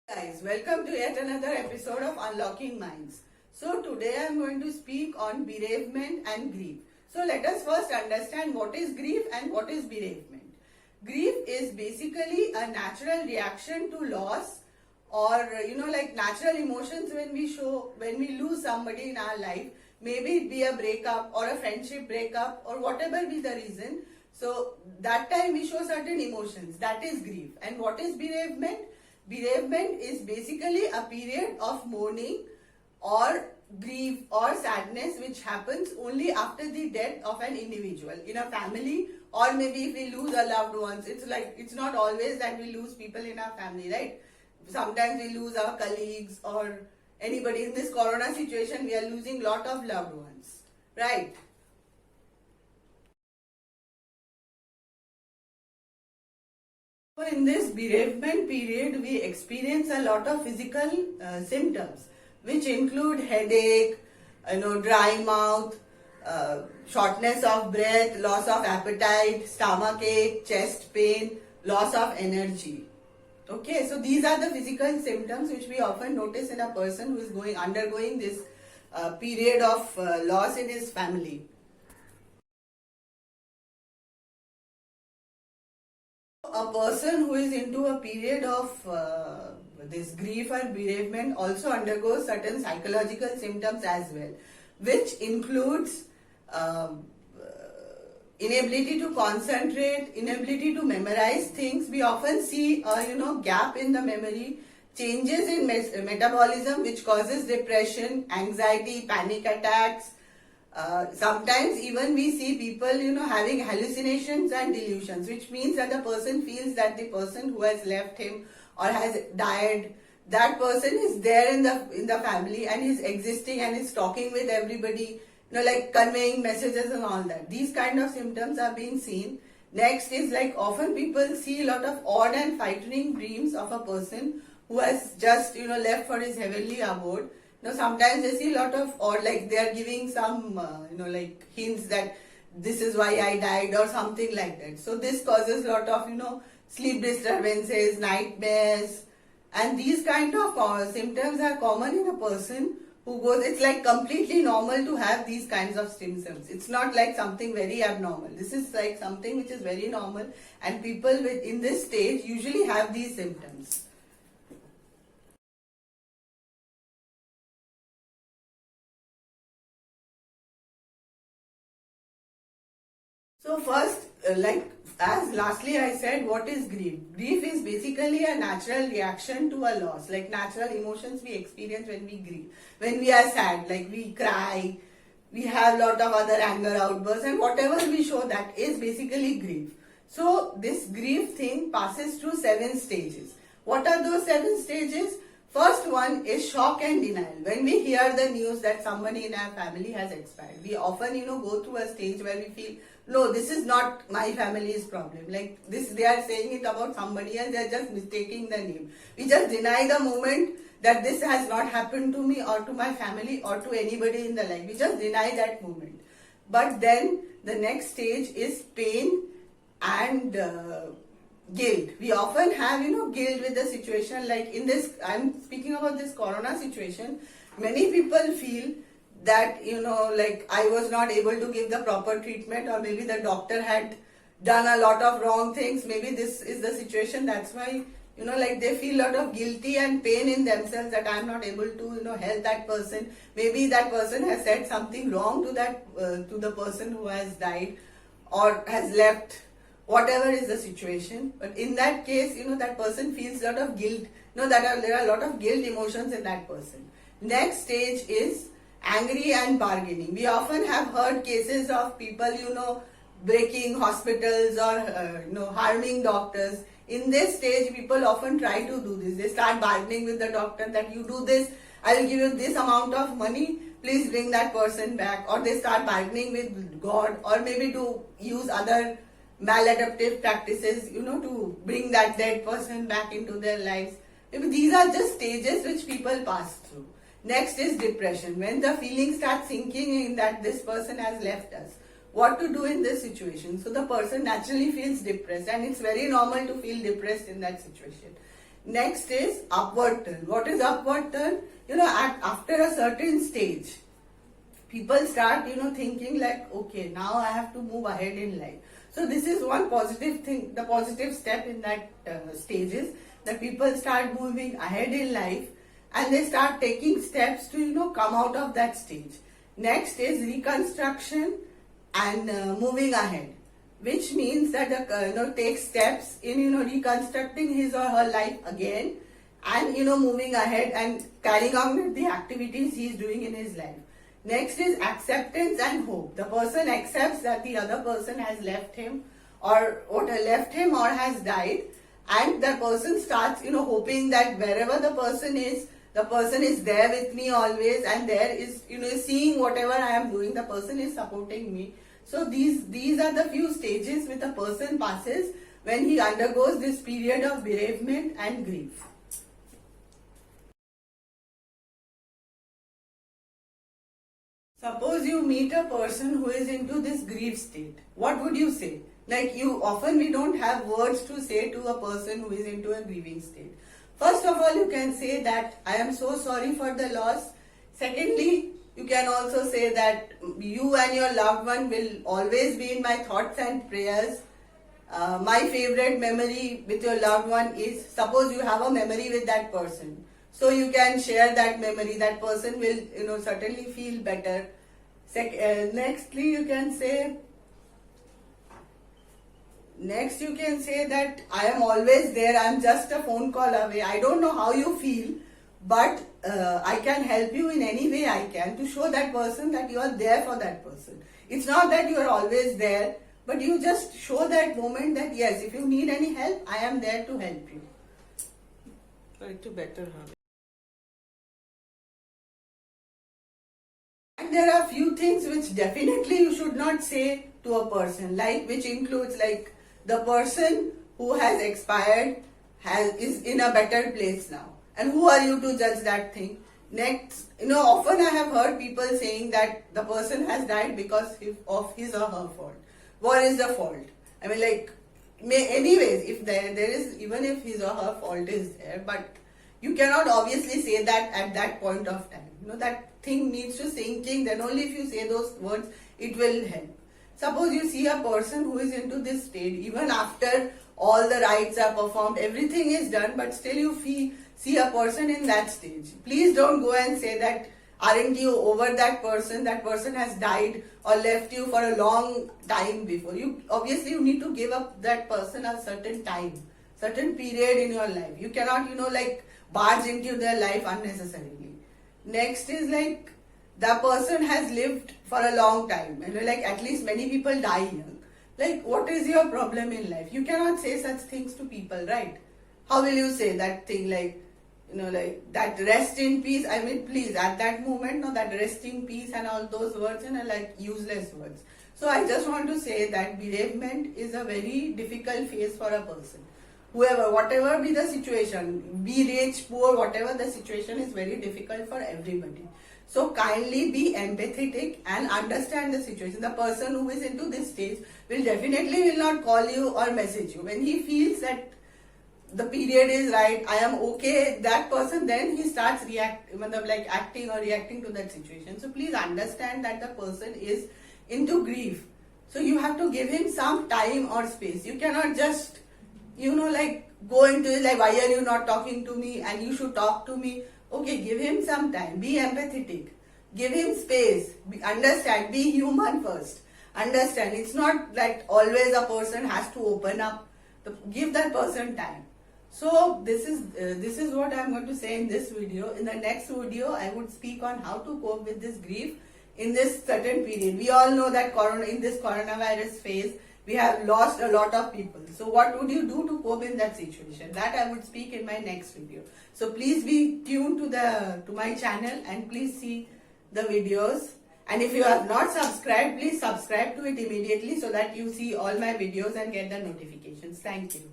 Guys, welcome to yet another episode of Unlocking Minds. So today I am going to speak on bereavement and grief. So let us first understand what is grief and what is bereavement. Grief is basically a natural reaction to loss or like natural emotions when we lose somebody in our life. Maybe it be a breakup or a friendship breakup or whatever be the reason. So that time we show certain emotions. That is grief. And what is bereavement? Bereavement is basically a period of mourning or grief or sadness which happens only after the death of an individual in a family, or maybe if we lose our loved ones. It's not always that we lose people in our family, right? Sometimes we lose our colleagues or anybody. In this corona situation, we are losing lot of loved ones, right? So in this bereavement period, we experience a lot of physical symptoms, which include headache, dry mouth, shortness of breath, loss of appetite, stomach ache, chest pain, loss of energy. Okay, so these are the physical symptoms which we often notice in a person who is undergoing this period of loss in his family. A person who is into a period of this grief or bereavement also undergoes certain psychological symptoms as well, which includes inability to concentrate, inability to memorize things. We often see gap in the memory, changes in metabolism which causes depression, anxiety, panic attacks. Sometimes even we see people, having hallucinations and delusions, which means that the person feels that the person who has left him or has died, that person is there in the family and is existing and is talking with everybody, like conveying messages and all that. These kind of symptoms are being seen. Next is like often people see a lot of odd and frightening dreams of a person who has just, left for his heavenly abode. Sometimes they see a lot of, or like they are giving some, like hints that this is why I died or something like that. So this causes a lot of, sleep disturbances, nightmares, and these kind of symptoms are common in a person who goes, it's like completely normal to have these kinds of symptoms. It's not like something very abnormal. This is like something which is very normal, and people in this stage usually have these symptoms. So first, lastly I said, what is grief? Grief is basically a natural reaction to a loss, like natural emotions we experience when we grieve. When we are sad, like we cry, we have lot of other anger outbursts, and whatever we show, that is basically grief. So this grief thing passes through 7 stages. What are those 7 stages? First one is shock and denial. When we hear the news that somebody in our family has expired, we often, go through a stage where we feel, no, this is not my family's problem. Like this, they are saying it about somebody else, they are just mistaking the name. We just deny the moment that this has not happened to me or to my family or to anybody in the life. We just deny that moment. But then the next stage is pain and guilt. We often have, guilt with the situation. Like in this, I'm speaking about this corona situation. Many people feel that, like I was not able to give the proper treatment, or maybe the doctor had done a lot of wrong things. Maybe this is the situation. That's why, like they feel a lot of guilty and pain in themselves that I'm not able to, help that person. Maybe that person has said something wrong to to the person who has died or has left. Whatever is the situation, but in that case, that person feels a lot of guilt. There are a lot of guilt emotions in that person. Next stage is angry and bargaining. We often have heard cases of people, breaking hospitals or harming doctors. In this stage, people often try to do this. They start bargaining with the doctor that you do this, I will give you this amount of money, please bring that person back. Or they start bargaining with God, or maybe to use other maladaptive practices, to bring that dead person back into their lives. Maybe these are just stages which people pass through. Next is depression. When the feelings start sinking in that this person has left us, what to do in this situation? So the person naturally feels depressed, and it's very normal to feel depressed in that situation. Next is upward turn. What is upward turn? After a certain stage, people start, thinking like, okay, now I have to move ahead in life. So this is one positive thing. The positive step in that stage is that people start moving ahead in life and they start taking steps to, come out of that stage. Next is reconstruction and moving ahead, which means that take steps in reconstructing his or her life again, and moving ahead and carrying on with the activities he is doing in his life. Next is acceptance and hope. The person accepts that the other person has left him or has died, and the person starts hoping that wherever the person is there with me always, and there is seeing whatever I am doing, the person is supporting me. So these are the few stages which a person passes when he undergoes this period of bereavement and grief. Suppose you meet a person who is into this grief state. What would you say? Like, we don't have words to say to a person who is into a grieving state. First of all, you can say that I am so sorry for the loss. Secondly, you can also say that you and your loved one will always be in my thoughts and prayers. My favorite memory with your loved one is, suppose you have a memory with that person. So you can share that memory. That person will, certainly feel better. Nextly, you can say that I am always there. I am just a phone call away. I don't know how you feel, but I can help you in any way I can to show that person that you are there for that person. It's not that you are always there, but you just show that moment that yes, if you need any help, I am there to help you. Try to better her. And there are few things which definitely you should not say to a person, which includes the person who has expired is in a better place now. And who are you to judge that thing? Next, often I have heard people saying that the person has died because of his or her fault. What is the fault? I mean, anyways, if there is, even if his or her fault is there, but you cannot obviously say that at that point of time. That thing needs to sink in. Then only if you say those words, it will help. Suppose you see a person who is into this state, even after all the rites are performed, everything is done, but still you see a person in that stage. Please don't go and say that, aren't you over that person has died or left you for a long time before. You need to give up that person a certain time, certain period in your life. You cannot, barge into their life unnecessarily. Next is the person has lived for a long time, and at least many people die young. What is your problem in life? You cannot say such things to people, right? How will you say that thing that rest in peace? I mean, please, at that moment, that rest in peace and all those words are useless words. So I just want to say that bereavement is a very difficult phase for a person. Whatever be the situation, be rich, poor, whatever the situation, is very difficult for everybody. So kindly be empathetic and understand the situation. The person who is into this stage will not call you or message you. When he feels that the period is right, I am okay, that person, then he starts acting or reacting to that situation. So please understand that the person is into grief. So you have to give him some time or space. You cannot just go into it why are you not talking to me and you should talk to me. Okay, give him some time. Be empathetic. Give him space. Understand. Be human first. Understand. It's not that always a person has to open up. Give that person time. So this is what I'm going to say in this video. In the next video, I would speak on how to cope with this grief in this certain period. We all know that in this coronavirus phase, we have lost a lot of people. So what would you do to cope in that situation? That I would speak in my next video. So please be tuned to my channel and please see the videos. And if you have not subscribed, please subscribe to it immediately so that you see all my videos and get the notifications. Thank you.